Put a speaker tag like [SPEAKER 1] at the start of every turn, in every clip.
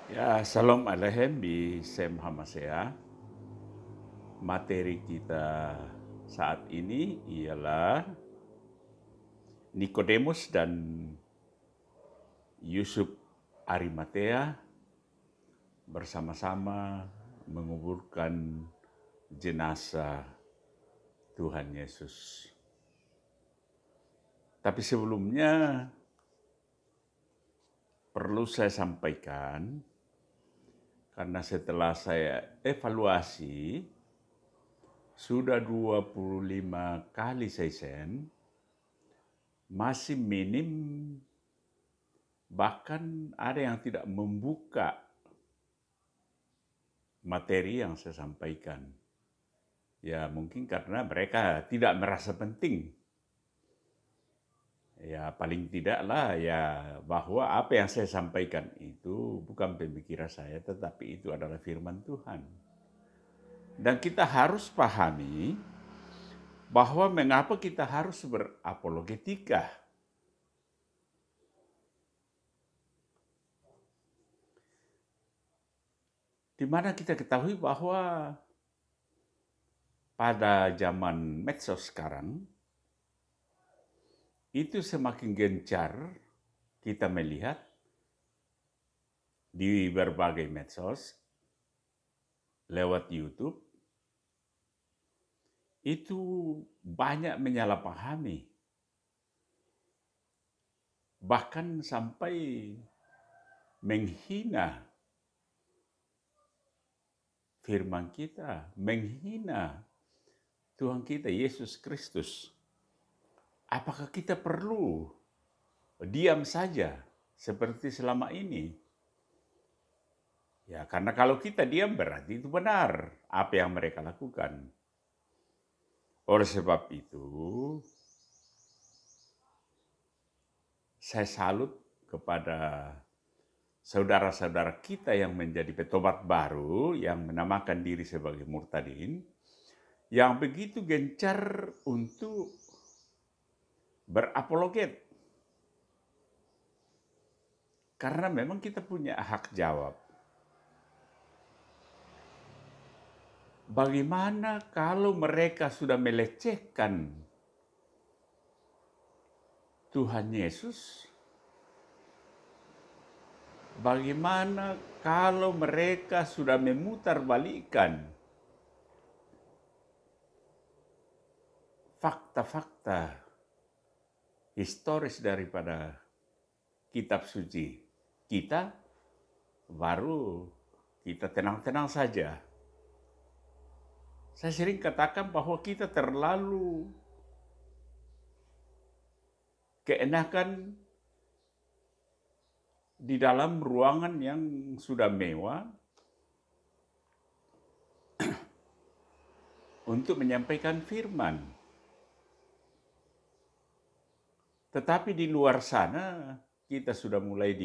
[SPEAKER 1] Ya, Salam Aleichem di Sem Hamasea. Materi kita saat ini ialah Nikodemus dan Yusuf Arimatea bersama-sama menguburkan jenazah Tuhan Yesus. Tapi sebelumnya perlu saya sampaikan, karena setelah saya evaluasi, sudah 25 kali saya send, masih minim, bahkan ada yang tidak membuka materi yang saya sampaikan. Ya mungkin karena mereka tidak merasa penting. Ya paling tidaklah ya bahwa apa yang saya sampaikan itu bukan pemikiran saya, tetapi itu adalah firman Tuhan. Dan kita harus pahami bahwa mengapa kita harus berapologetika. Di mana kita ketahui bahwa pada zaman medsos sekarang, itu semakin gencar kita melihat di berbagai medsos, lewat YouTube, itu banyak menyalahpahami. Bahkan sampai menghina firman kita, menghina Tuhan kita Yesus Kristus. Apakah kita perlu diam saja seperti selama ini? Ya, karena kalau kita diam berarti itu benar apa yang mereka lakukan. Oleh sebab itu, saya salut kepada saudara-saudara kita yang menjadi petobat baru, yang menamakan diri sebagai murtadin, yang begitu gencar untuk berapologet. Karena memang kita punya hak jawab. Bagaimana kalau mereka sudah melecehkan Tuhan Yesus? Bagaimana kalau mereka sudah memutarbalikkan fakta-fakta historis daripada kitab suci? Kita baru kita tenang-tenang saja. Saya sering katakan bahwa kita terlalu keenakan di dalam ruangan yang sudah mewah untuk menyampaikan firman. Tetapi di luar sana kita sudah mulai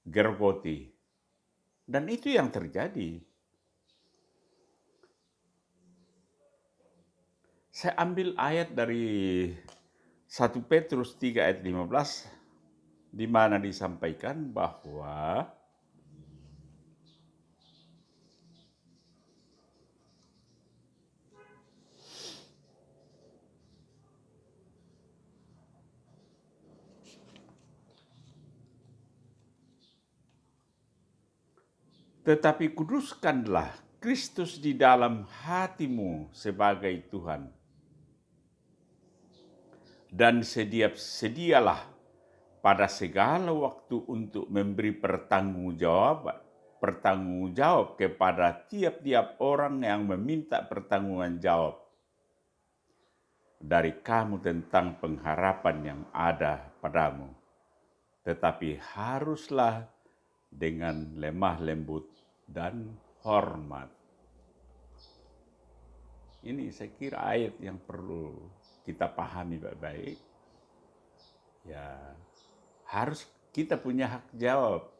[SPEAKER 1] digergoti. Dan itu yang terjadi. Saya ambil ayat dari 1 Petrus 3 ayat 15, di mana disampaikan bahwa tetapi kuduskanlah Kristus di dalam hatimu sebagai Tuhan. Dan sedialah pada segala waktu untuk memberi pertanggungjawab kepada tiap-tiap orang yang meminta pertanggungan jawab dari kamu tentang pengharapan yang ada padamu. Tetapi haruslah dengan lemah lembut dan hormat. Ini saya kira ayat yang perlu kita pahami baik-baik. Ya, harus kita punya hak jawab.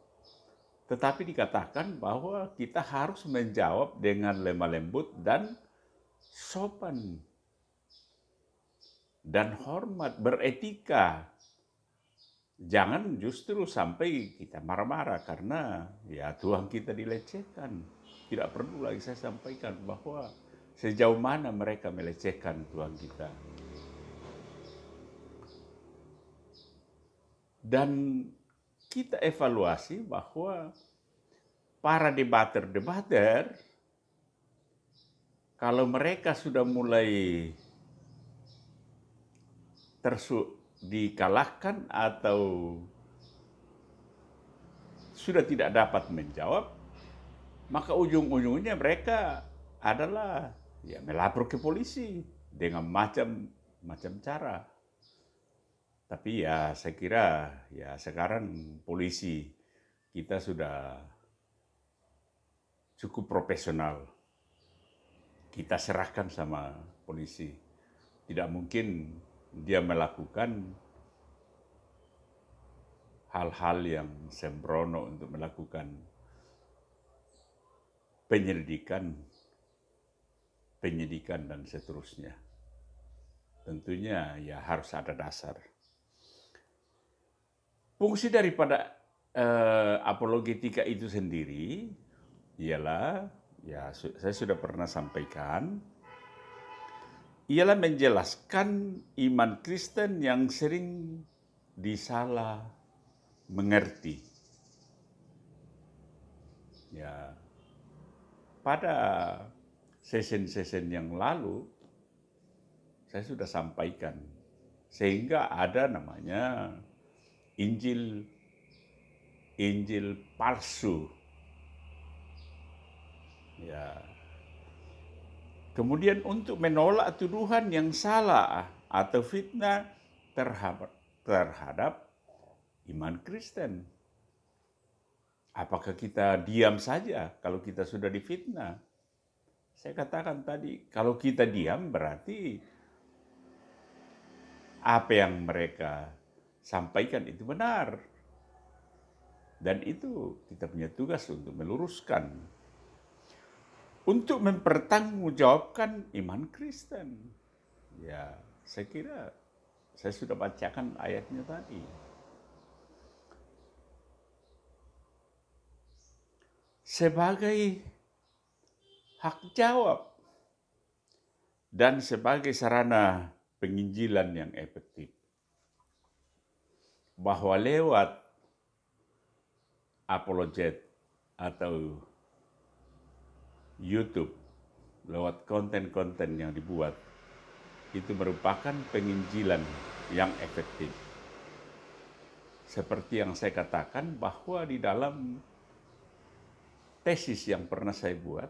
[SPEAKER 1] Tetapi dikatakan bahwa kita harus menjawab dengan lemah lembut dan sopan dan hormat, beretika. Jangan justru sampai kita marah-marah karena ya Tuhan kita dilecehkan. Tidak perlu lagi saya sampaikan bahwa sejauh mana mereka melecehkan Tuhan kita. Dan kita evaluasi bahwa para debater-debater, kalau mereka sudah mulai dikalahkan atau sudah tidak dapat menjawab, maka ujung-ujungnya mereka adalah ya melapor ke polisi dengan macam-macam cara. Tapi ya saya kira ya sekarang polisi kita sudah cukup profesional. Kita serahkan sama polisi. Tidak mungkin dia melakukan hal-hal yang sembrono untuk melakukan penyidikan dan seterusnya. Tentunya ya harus ada dasar. Fungsi daripada apologetika itu sendiri ialah, ya saya sudah pernah sampaikan, ialah menjelaskan iman Kristen yang sering disalah mengerti. Ya, pada sesen-sesen yang lalu saya sudah sampaikan, sehingga ada namanya Injil palsu. Ya. Kemudian untuk menolak tuduhan yang salah atau fitnah terhadap iman Kristen. Apakah kita diam saja kalau kita sudah difitnah? Saya katakan tadi, kalau kita diam berarti apa yang mereka sampaikan itu benar. Dan itu kita punya tugas untuk meluruskan. Untuk mempertanggungjawabkan iman Kristen. Ya, saya kira saya sudah bacakan ayatnya tadi. Sebagai hak jawab dan sebagai sarana penginjilan yang efektif. Bahwa lewat apologet atau YouTube, lewat konten-konten yang dibuat, itu merupakan penginjilan yang efektif. Seperti yang saya katakan bahwa di dalam tesis yang pernah saya buat,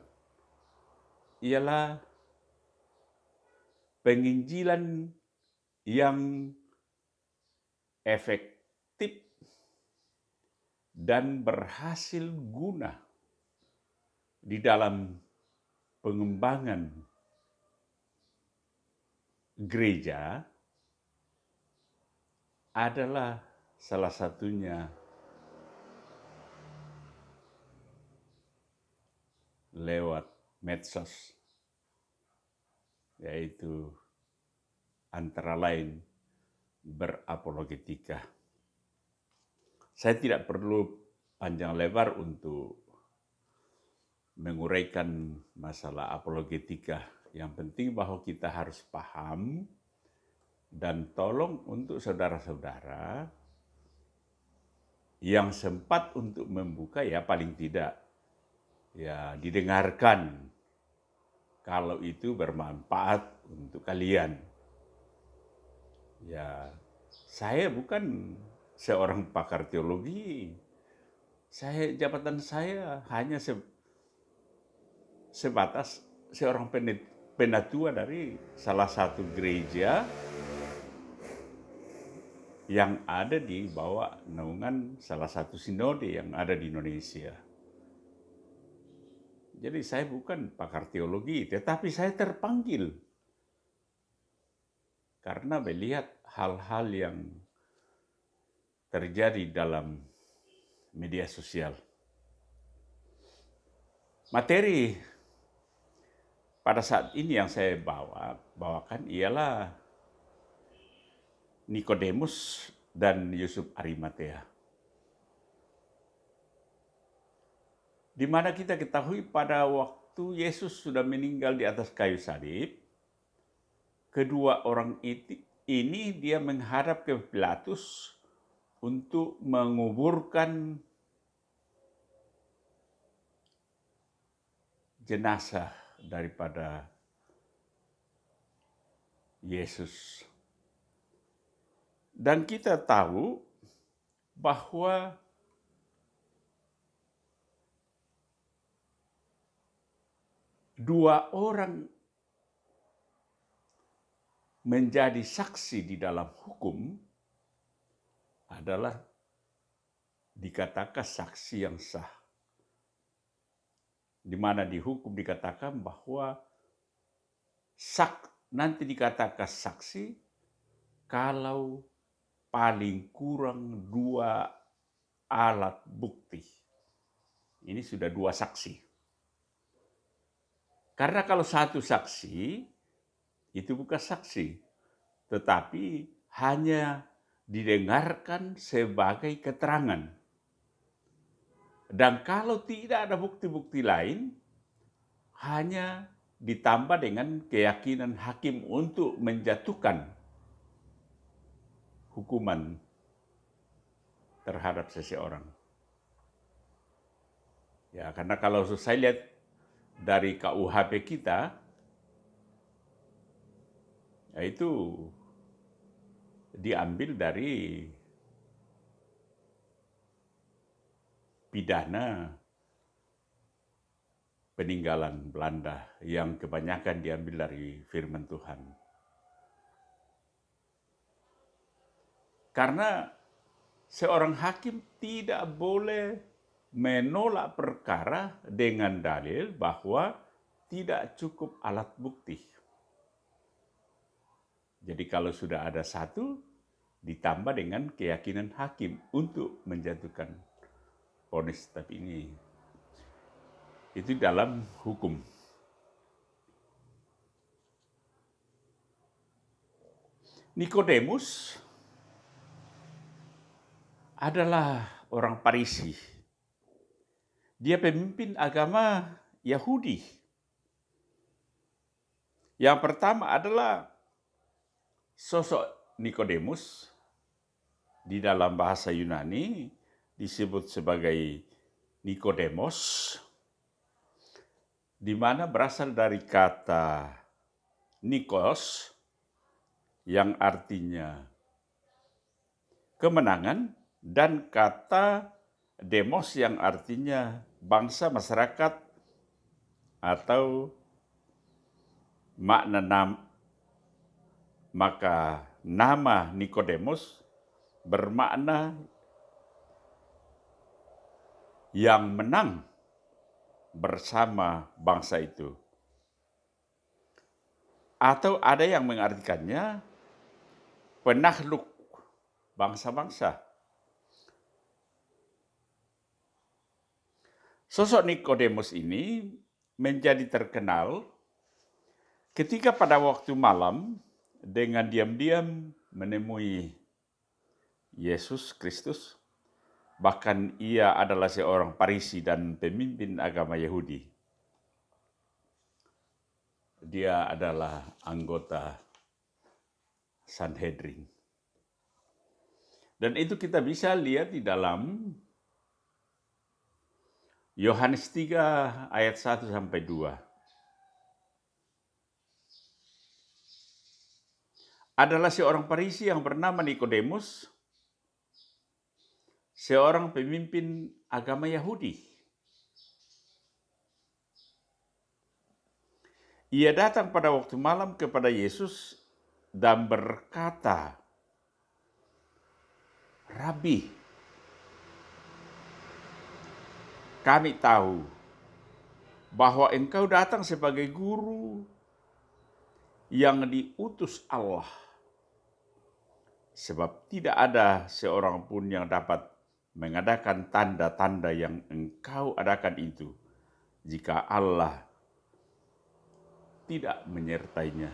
[SPEAKER 1] ialah penginjilan yang efektif dan berhasil guna di dalam pengembangan gereja adalah salah satunya lewat medsos, yaitu antara lain berapologetika. Saya tidak perlu panjang lebar untuk menguraikan masalah apologetika. Yang penting bahwa kita harus paham dan tolong untuk saudara-saudara yang sempat untuk membuka, ya paling tidak ya didengarkan kalau itu bermanfaat untuk kalian. Ya, saya bukan seorang pakar teologi. Jabatan saya hanya sebatas seorang penatua dari salah satu gereja yang ada di bawah naungan salah satu sinode yang ada di Indonesia. Jadi saya bukan pakar teologi, tetapi saya terpanggil karena melihat hal-hal yang terjadi dalam media sosial. Materi pada saat ini yang saya bawakan ialah Nikodemus dan Yusuf Arimatea. Di mana kita ketahui pada waktu Yesus sudah meninggal di atas kayu salib, kedua orang ini dia menghadap ke Pilatus untuk menguburkan jenazah daripada Yesus. Dan kita tahu bahwa dua orang menjadi saksi di dalam hukum adalah dikatakan saksi yang sah. Di mana di hukum dikatakan bahwa nanti dikatakan saksi kalau paling kurang 2 alat bukti. Ini sudah 2 saksi. Karena kalau 1 saksi itu bukan saksi, tetapi hanya didengarkan sebagai keterangan. Dan kalau tidak ada bukti-bukti lain, hanya ditambah dengan keyakinan hakim untuk menjatuhkan hukuman terhadap seseorang. Ya, karena kalau saya lihat dari KUHP kita, itu diambil dari pidana peninggalan Belanda yang kebanyakan diambil dari firman Tuhan. Karena seorang hakim tidak boleh menolak perkara dengan dalil bahwa tidak cukup alat bukti. Jadi kalau sudah ada 1, ditambah dengan keyakinan hakim untuk menjatuhkan vonis. Tapi ini itu dalam hukum. Nikodemus adalah orang Farisi. Dia pemimpin agama Yahudi. Yang pertama adalah sosok Nikodemus di dalam bahasa Yunani disebut sebagai Nikodemos, di mana berasal dari kata Nikos yang artinya kemenangan dan kata demos yang artinya bangsa, masyarakat, atau maka nama Nikodemus bermakna yang menang bersama bangsa itu. Atau ada yang mengartikannya penakluk bangsa-bangsa. Sosok Nikodemus ini menjadi terkenal ketika pada waktu malam dengan diam-diam menemui Yesus Kristus. Bahkan ia adalah seorang Farisi dan pemimpin agama Yahudi. Dia adalah anggota Sanhedrin. Dan itu kita bisa lihat di dalam Yohanes 3 ayat 1 sampai 2. Adalah seorang Farisi yang bernama Nikodemus, seorang pemimpin agama Yahudi. Ia datang pada waktu malam kepada Yesus dan berkata, "Rabi, kami tahu bahwa engkau datang sebagai guru yang diutus Allah. Sebab tidak ada seorang pun yang dapat mengadakan tanda-tanda yang engkau adakan itu jika Allah tidak menyertainya."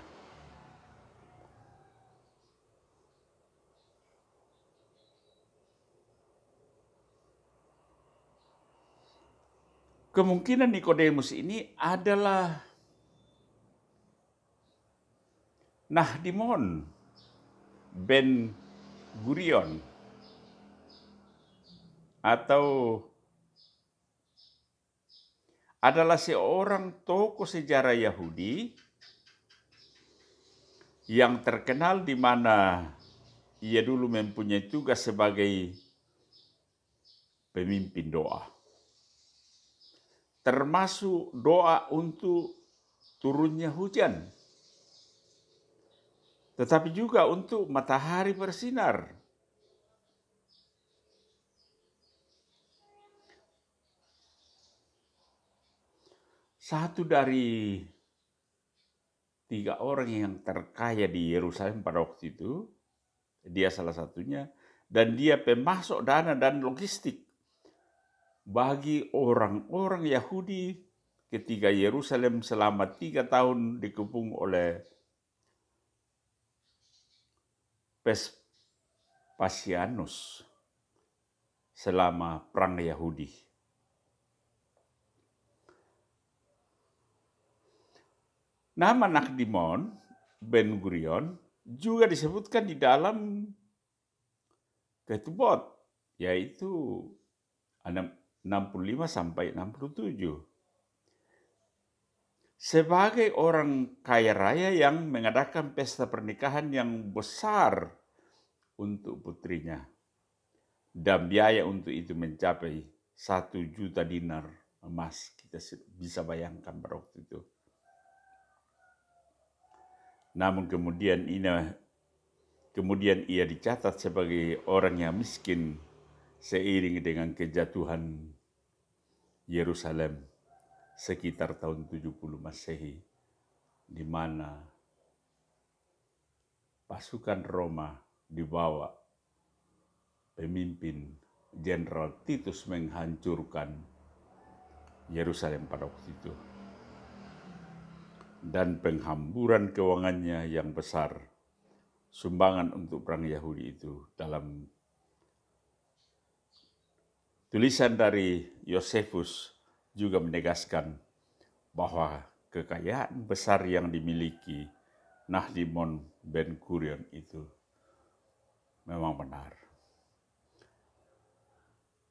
[SPEAKER 1] Kemungkinan Nikodemus ini adalah Nahdimon Ben Gurion atau adalah seorang tokoh sejarah Yahudi yang terkenal di mana ia dulu mempunyai tugas sebagai pemimpin doa. Termasuk doa untuk turunnya hujan. Tetapi juga untuk matahari bersinar. Satu dari 3 orang yang terkaya di Yerusalem pada waktu itu, dia salah satunya, dan dia pemasok dana dan logistik bagi orang-orang Yahudi ketika Yerusalem selama 3 tahun dikepung oleh Vespasianus selama perang Yahudi. Nama Nahdimon Ben Gurion juga disebutkan di dalam Ketubot, yaitu 65 sampai 67. Sebagai orang kaya raya yang mengadakan pesta pernikahan yang besar untuk putrinya. Dan biaya untuk itu mencapai 1 juta dinar emas. Kita bisa bayangkan pada waktu itu. Namun kemudian ia dicatat sebagai orang yang miskin seiring dengan kejatuhan Yerusalem sekitar tahun 70 Masehi, di mana pasukan Roma dibawa pemimpin Jenderal Titus menghancurkan Yerusalem pada waktu itu. Dan penghamburan keuangannya yang besar, sumbangan untuk perang Yahudi itu, dalam tulisan dari Yosefus juga menegaskan bahwa kekayaan besar yang dimiliki Nahdimon Ben Gurion itu memang benar.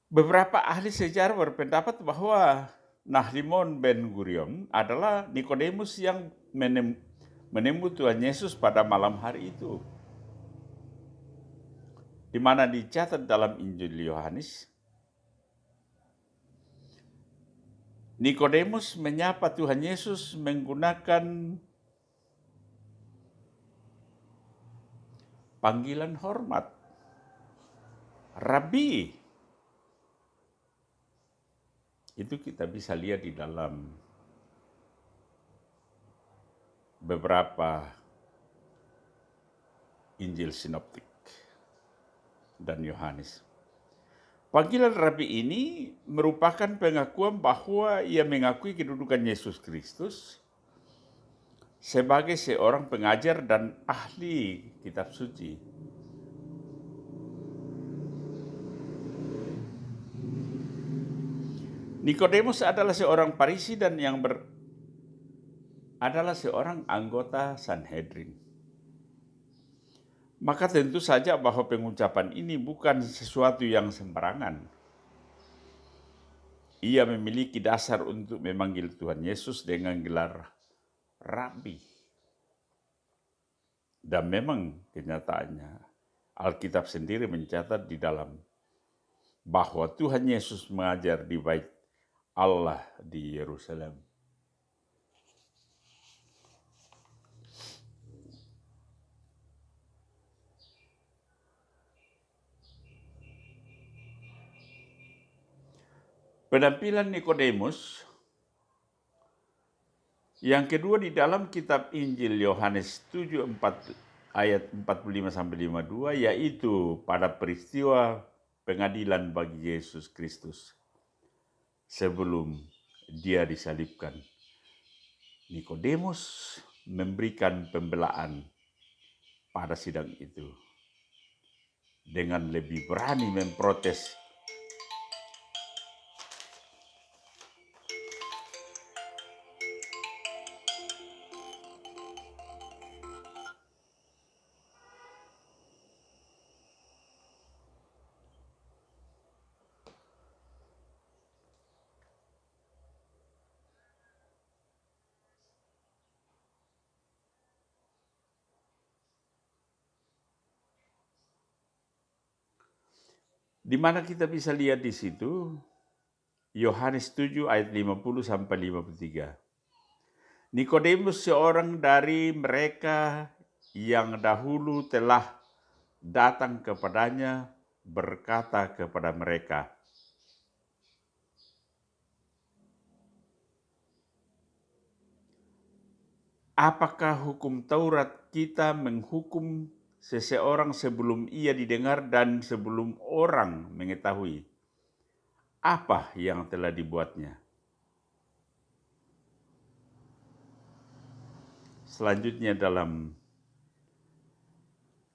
[SPEAKER 1] Beberapa ahli sejarah berpendapat bahwa Nahdimon Ben Gurion adalah Nikodemus yang menemui Tuhan Yesus pada malam hari itu. Di mana dicatat dalam Injil Yohanes, Nikodemus menyapa Tuhan Yesus menggunakan panggilan hormat, Rabi. Itu kita bisa lihat di dalam beberapa Injil Sinoptik dan Yohanes. Panggilan Rabi ini merupakan pengakuan bahwa ia mengakui kedudukan Yesus Kristus sebagai seorang pengajar dan ahli kitab suci. Nikodemus adalah seorang Farisi dan adalah seorang anggota Sanhedrin. Maka tentu saja bahwa pengucapan ini bukan sesuatu yang sembarangan. Ia memiliki dasar untuk memanggil Tuhan Yesus dengan gelar Rabi. Dan memang kenyataannya Alkitab sendiri mencatat di dalam bahwa Tuhan Yesus mengajar di Bait Allah di Yerusalem. Penampilan Nikodemus yang kedua di dalam kitab Injil Yohanes 7 ayat 45 sampai 52, yaitu pada peristiwa pengadilan bagi Yesus Kristus sebelum dia disalibkan. Nikodemus memberikan pembelaan pada sidang itu dengan lebih berani memprotes Di mana kita bisa lihat di situ, Yohanes 7 ayat 50 sampai 53. Nikodemus, seorang dari mereka yang dahulu telah datang kepadanya, berkata kepada mereka, apakah hukum Taurat kita menghukum seseorang sebelum ia didengar dan sebelum orang mengetahui apa yang telah dibuatnya? Selanjutnya dalam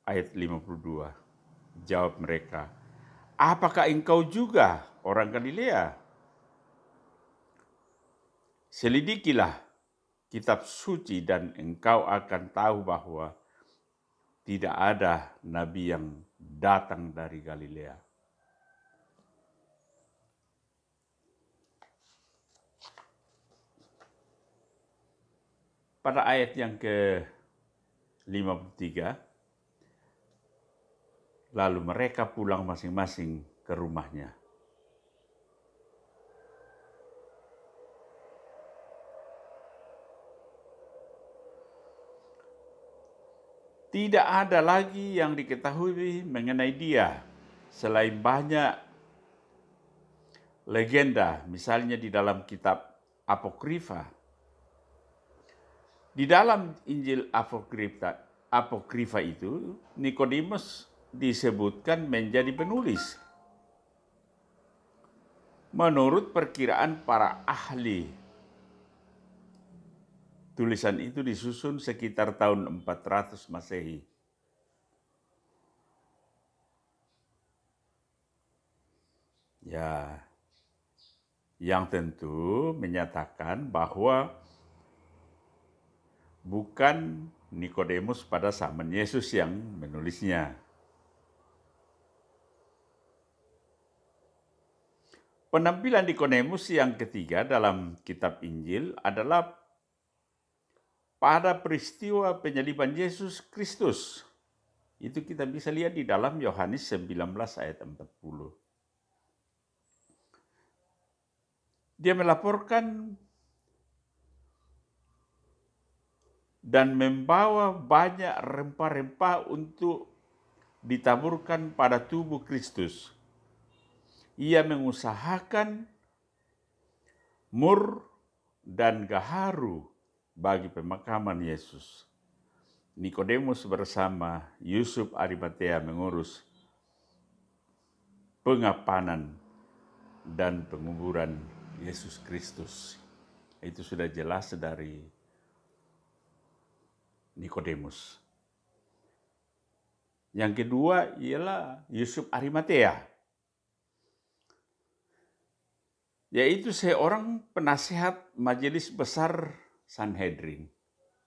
[SPEAKER 1] ayat 52, jawab mereka, apakah engkau juga orang Galilea? Selidikilah kitab suci dan engkau akan tahu bahwa tidak ada nabi yang datang dari Galilea. Pada ayat yang ke-53, lalu mereka pulang masing-masing ke rumahnya. Tidak ada lagi yang diketahui mengenai dia selain banyak legenda, misalnya di dalam kitab Apokrifa. Di dalam Injil Apokrifa itu, Nikodemus disebutkan menjadi penulis. Menurut perkiraan para ahli, tulisan itu disusun sekitar tahun 400 Masehi. Ya, yang tentu menyatakan bahwa bukan Nikodemus pada zaman Yesus yang menulisnya. Penampilan Nikodemus yang ketiga dalam kitab Injil adalah pada peristiwa penyaliban Yesus Kristus. Itu kita bisa lihat di dalam Yohanes 19 ayat 40. Dia melaporkan dan membawa banyak rempah-rempah untuk ditaburkan pada tubuh Kristus. Ia mengusahakan mur dan gaharu bagi pemakaman Yesus. Nikodemus bersama Yusuf Arimatea mengurus pengapanan dan penguburan Yesus Kristus. Itu sudah jelas dari Nikodemus. Yang kedua ialah Yusuf Arimatea, yaitu seorang penasehat majelis besar Sanhedrin.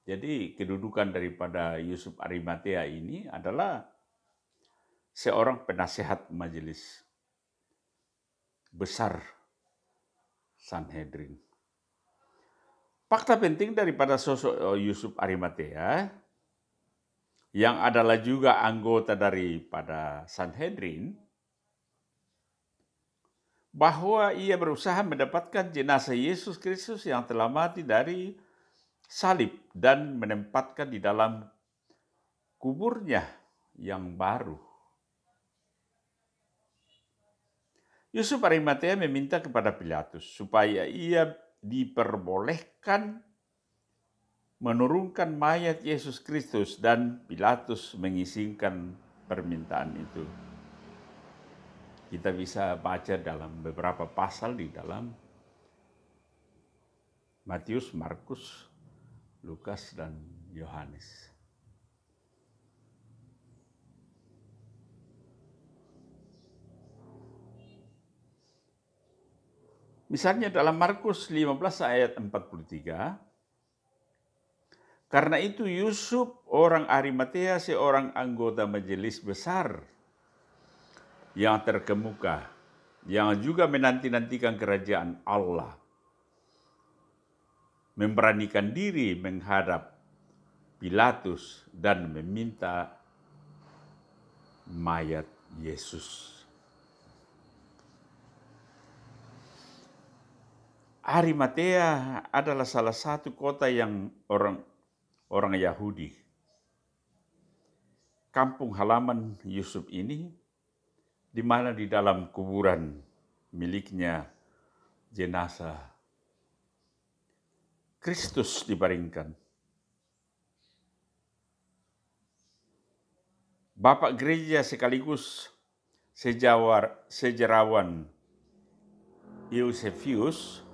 [SPEAKER 1] Jadi kedudukan daripada Yusuf Arimatea ini adalah seorang penasehat majelis besar Sanhedrin. Fakta penting daripada sosok Yusuf Arimatea, yang adalah juga anggota daripada Sanhedrin, bahwa ia berusaha mendapatkan jenazah Yesus Kristus yang telah mati dari salib dan menempatkan di dalam kuburnya yang baru. Yusuf Arimatea meminta kepada Pilatus supaya ia diperbolehkan menurunkan mayat Yesus Kristus, dan Pilatus mengizinkan permintaan itu. Kita bisa baca dalam beberapa pasal di dalam Matius, Markus, Lukas, dan Yohanes. Misalnya dalam Markus 15 ayat 43, karena itu Yusuf orang Arimatea, seorang anggota majelis besar yang terkemuka, yang juga menanti-nantikan kerajaan Allah, memberanikan diri menghadap Pilatus dan meminta mayat Yesus. Arimatea adalah salah satu kota yang orang Yahudi. Kampung halaman Yusuf ini, di mana di dalam kuburan miliknya jenazah Kristus dibaringkan. Bapak gereja sekaligus sejarawan Eusebius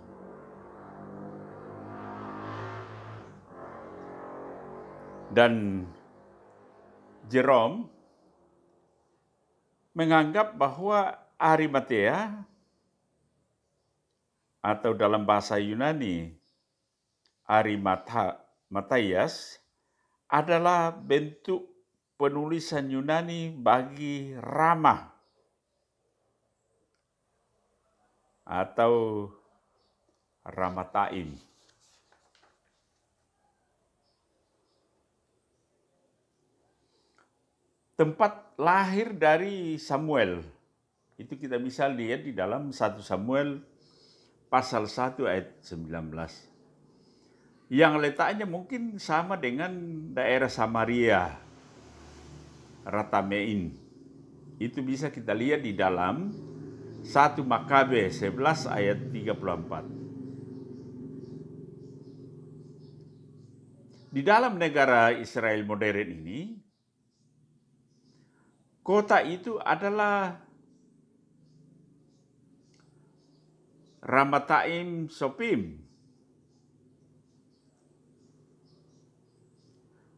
[SPEAKER 1] dan Jerome menganggap bahwa Arimatea atau dalam bahasa Yunani Arimataias adalah bentuk penulisan Yunani bagi Rama atau Ramataim. Tempat lahir dari Samuel. Itu kita bisa lihat di dalam 1 Samuel pasal 1 ayat 19. Yang letaknya mungkin sama dengan daerah Samaria, Ratamein. Itu bisa kita lihat di dalam 1 Makabe 11 ayat 34. Di dalam negara Israel modern ini, kota itu adalah Ramataim Sopim.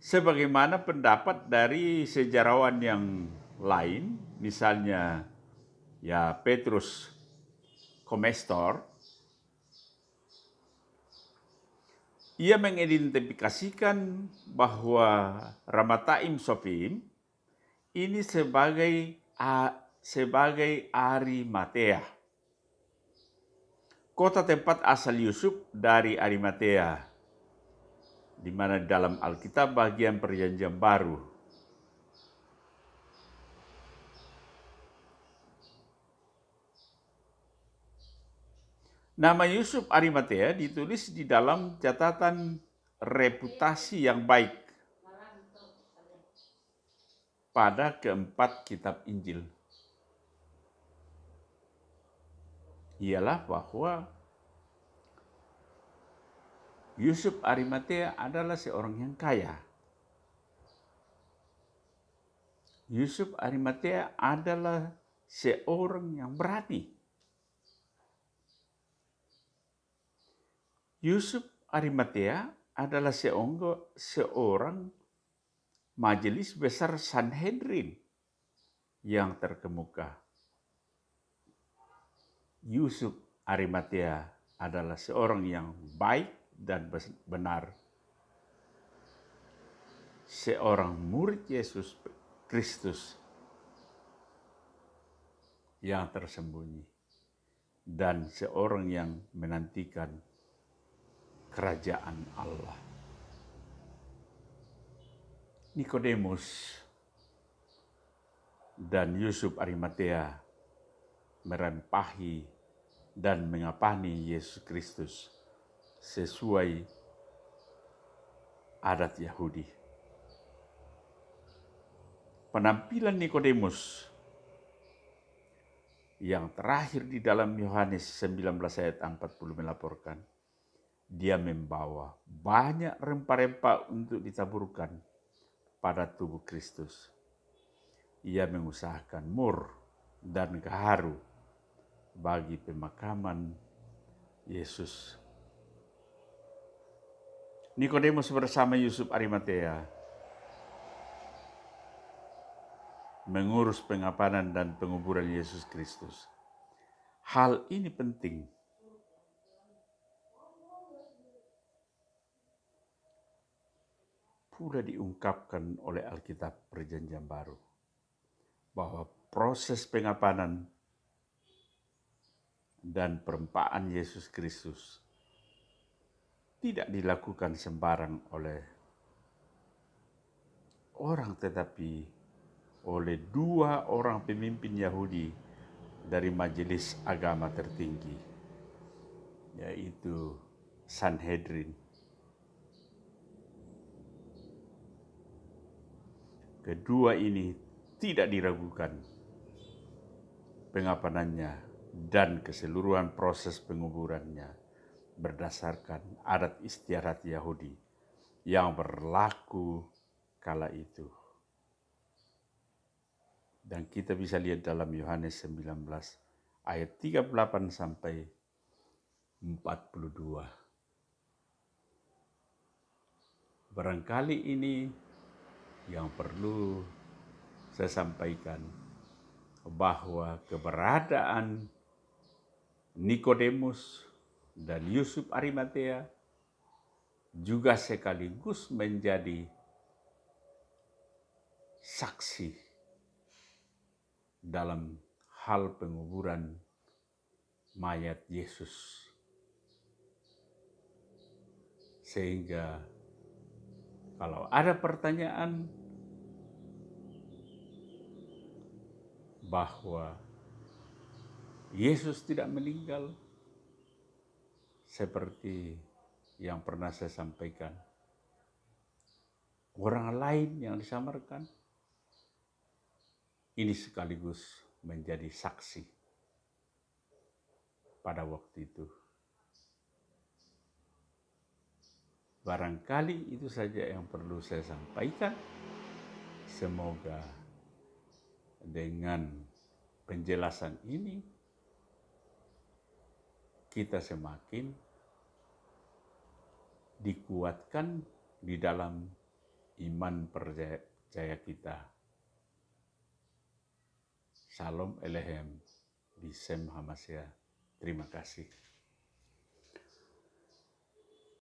[SPEAKER 1] Sebagaimana pendapat dari sejarawan yang lain, misalnya Petrus Komestor, ia mengidentifikasikan bahwa Ramataim Sopim ini sebagai Arimatea. Kota tempat asal Yusuf dari Arimatea, di mana dalam Alkitab bagian Perjanjian Baru. Nama Yusuf Arimatea ditulis di dalam catatan reputasi yang baik pada keempat kitab Injil. Ialah bahwa Yusuf Arimatea adalah seorang yang kaya. Yusuf Arimatea adalah seorang yang berani. Yusuf Arimatea adalah seorang majelis besar Sanhedrin yang terkemuka. Yusuf Arimatea adalah seorang yang baik dan benar. Seorang murid Yesus Kristus yang tersembunyi dan seorang yang menantikan kerajaan Allah. Nikodemus dan Yusuf Arimatea merempahi dan mengapani Yesus Kristus sesuai adat Yahudi. Penampilan Nikodemus yang terakhir di dalam Yohanes 19 ayat 40 melaporkan, dia membawa banyak rempah-rempah untuk ditaburkan pada tubuh Kristus. Ia mengusahakan mur dan gaharu bagi pemakaman Yesus. Nikodemus bersama Yusuf Arimatea mengurus pengapanan dan penguburan Yesus Kristus. Hal ini penting pula diungkapkan oleh Alkitab Perjanjian Baru, bahwa proses pengapanan dan perempaan Yesus Kristus tidak dilakukan sembarang oleh orang, tetapi oleh 2 orang pemimpin Yahudi dari majelis agama tertinggi, yaitu Sanhedrin. Kedua ini tidak diragukan pengapanannya dan keseluruhan proses penguburannya berdasarkan adat istiadat Yahudi yang berlaku kala itu. Dan kita bisa lihat dalam Yohanes 19 ayat 38 sampai 42. Barangkali ini yang perlu saya sampaikan, bahwa keberadaan Nikodemus dan Yusuf Arimatea juga sekaligus menjadi saksi dalam hal penguburan mayat Yesus. Sehingga kalau ada pertanyaan bahwa Yesus tidak meninggal seperti yang pernah saya sampaikan, orang lain yang disamarkan, ini sekaligus menjadi saksi pada waktu itu. Barangkali itu saja yang perlu saya sampaikan. Semoga dengan penjelasan ini kita semakin dikuatkan di dalam iman percaya kita. Shalom Elohim, Bisem Hamasya. Terima kasih.